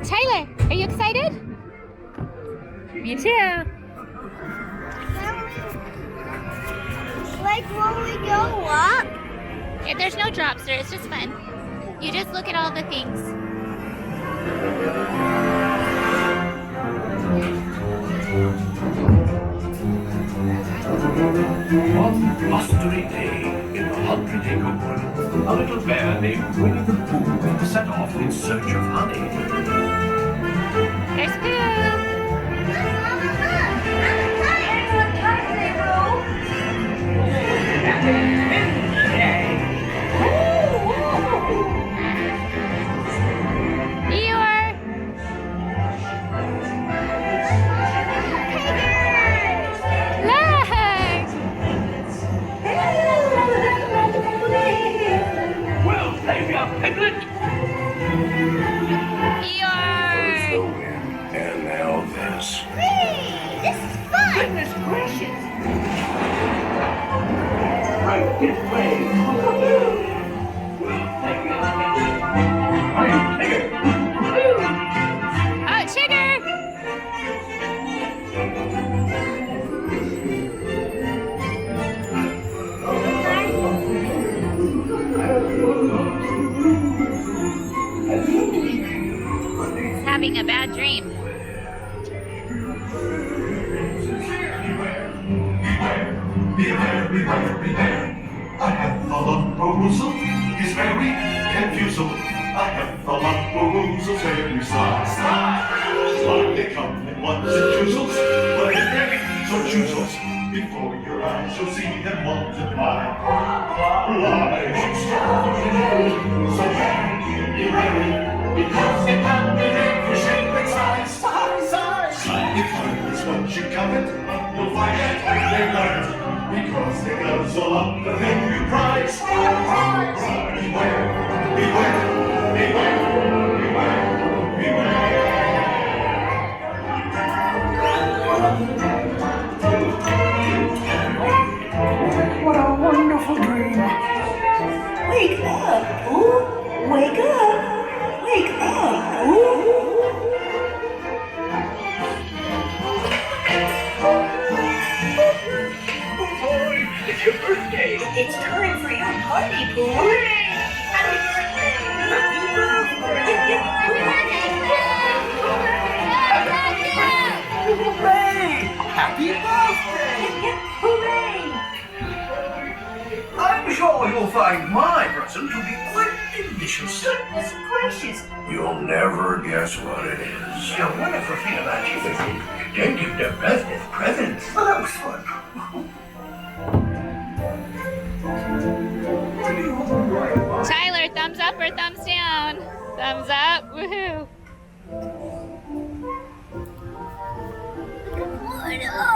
Tyler, are you excited? Me too. Like, will we go up? Yeah, there's no drops there. It's just fun. You just look at all the things. One blustery day in the 100-acre wood, a little bear named Winnie the Pooh set off in search of honey. There's Pooh. Eeyore. Well, play me up, Piglet! Eeyore. The wind, and now this. Whee! This is fun! Goodness gracious! Right this way! Well, play me up, Piglet! I'm Tigger! Oh, Chigger. He's having a bad dream. Beware, beware, beware. I have the lump-o-woozle is very confusing. I have the lump-o-woozle's very sly. Sly, they come in ones and twosles, but in pairs or choozles. Before your eyes you'll see them multiply. Extraordinary, so very wary, because they come in every shape and size. If fun is what you covet, you'll find that they learn. Because they guzzle up the thing you prize. Beware, beware, beware, beware, beware. What a wonderful dream! Wake up, Pooh! Wake up! Wake up, Pooh! It's your birthday! It's time for your party, Pooh! Happy birthday! Hooray! Happy birthday! Hooray! I'm sure you'll find my present to be quite delicious. Goodness gracious! You'll never guess what it is. The wonderful thing about you is you don't give the birthday presents. Well, that was fun. Tyler, thumbs up or thumbs down? Thumbs up. Woohoo. What up?